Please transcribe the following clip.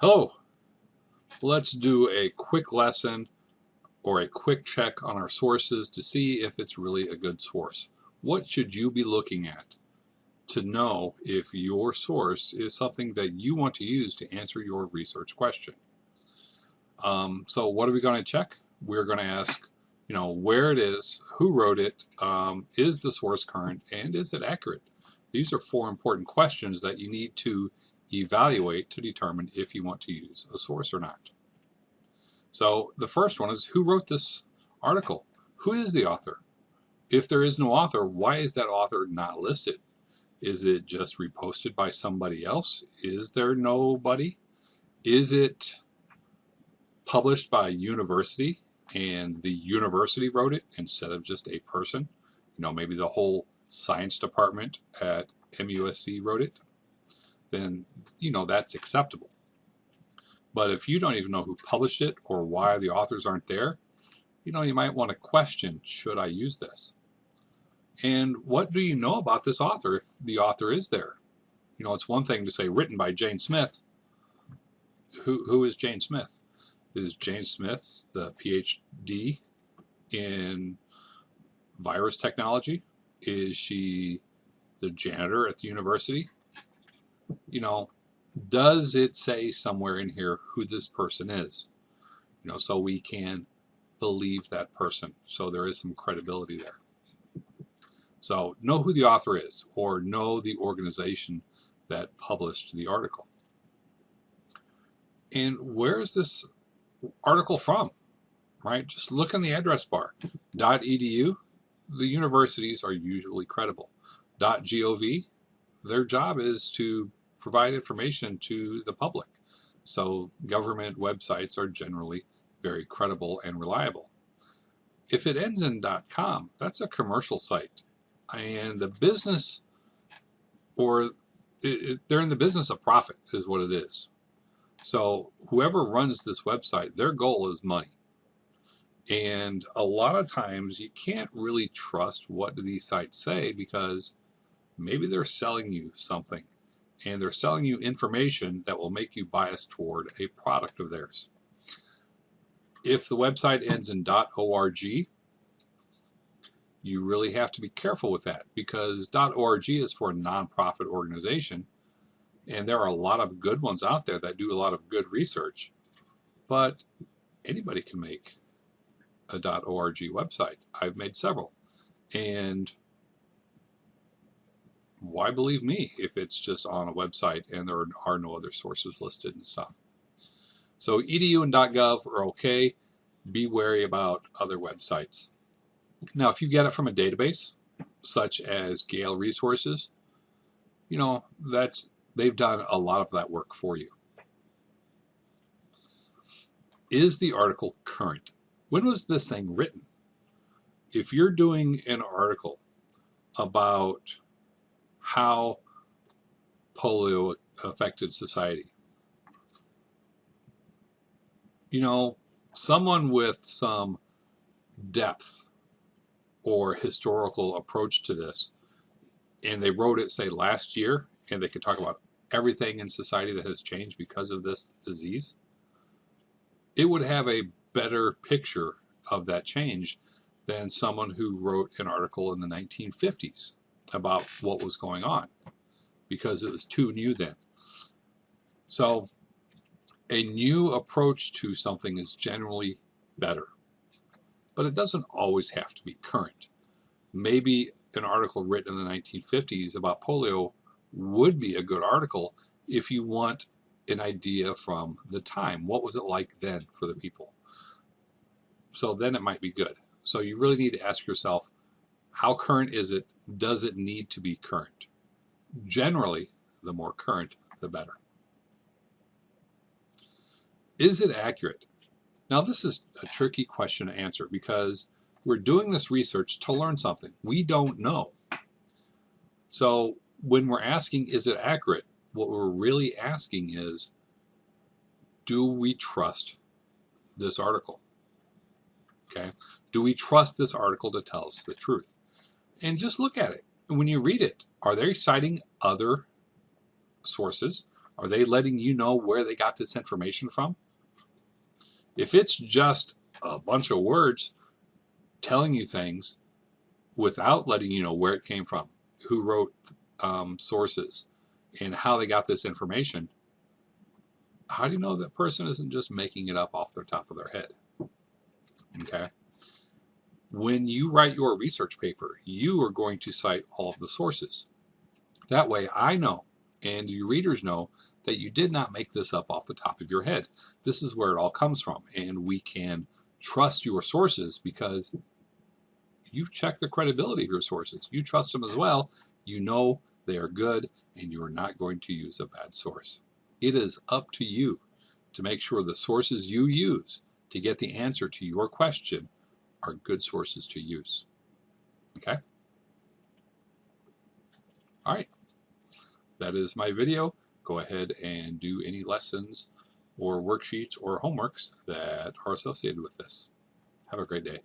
Hello, let's do a quick lesson or a quick check on our sources to see if it's really a good source. What should you be looking at to know if your source is something that you want to use to answer your research question? So what are we going to check? We're going to ask, where it is, who wrote it, is the source current, and is it accurate? These are four important questions that you need to evaluate to determine if you want to use a source or not. So the first one is, who wrote this article? Who is the author? If there is no author, why is that author not listed? Is it just reposted by somebody else? Is there nobody? Is it published by a university and the university wrote it instead of just a person? Maybe the whole science department at MUSC wrote it. Then, that's acceptable. But if you don't even know who published it or why the authors aren't there, you might want to question, should I use this? And what do you know about this author if the author is there? It's one thing to say written by Jane Smith. Who is Jane Smith? Is Jane Smith the PhD in virus technology? Is she the janitor at the university? Does it say somewhere in here who this person is? So we can believe that person. So there is some credibility there. So know who the author is, or know the organization that published the article. And where is this article from? Right? Just look in the address bar. .edu, the universities are usually credible. .gov, their job is to provide information to the public. So government websites are generally very credible and reliable. If it ends in .com, that's a commercial site. And the business, they're in the business of profit is what it is. So whoever runs this website, their goal is money. And a lot of times you can't really trust what these sites say because maybe they're selling you something and they're selling you information that will make you bias toward a product of theirs. If the website ends in .org, you really have to be careful with that because .org is for a nonprofit organization, and there are a lot of good ones out there that do a lot of good research, but anybody can make a .org website. I've made several, and why believe me if it's just on a website and there are no other sources listed and stuff? So edu and .gov are okay. Be wary about other websites. Now, if you get it from a database, such as Gale Resources, they've done a lot of that work for you. Is the article current? When was this thing written? If you're doing an article about how polio affected society, someone with some depth or historical approach to this, and they wrote it, say, last year, and they could talk about everything in society that has changed because of this disease, it would have a better picture of that change than someone who wrote an article in the 1950s about what was going on, because it was too new then. So a new approach to something is generally better, but it doesn't always have to be current. Maybe an article written in the 1950s about polio would be a good article if you want an idea from the time. What was it like then for the people? So then it might be good. So you really need to ask yourself, how current is it? Does it need to be current? Generally, the more current, the better. Is it accurate? Now, this is a tricky question to answer because we're doing this research to learn something. We don't know. So when we're asking, is it accurate? What we're really asking is, do we trust this article? Okay. Do we trust this article to tell us the truth? And just look at it. When you read it, are they citing other sources? Are they letting you know where they got this information from? If it's just a bunch of words telling you things without letting you know where it came from, who wrote sources, and how they got this information, how do you know that person isn't just making it up off the top of their head? Okay. When you write your research paper, you are going to cite all of the sources. That way I know, and your readers know, that you did not make this up off the top of your head. This is where it all comes from, and we can trust your sources because you've checked the credibility of your sources. You trust them as well. You know they are good, and you are not going to use a bad source. It is up to you to make sure the sources you use to get the answer to your question are good sources to use. Okay? All right. That is my video. Go ahead and do any lessons or worksheets or homeworks that are associated with this. Have a great day.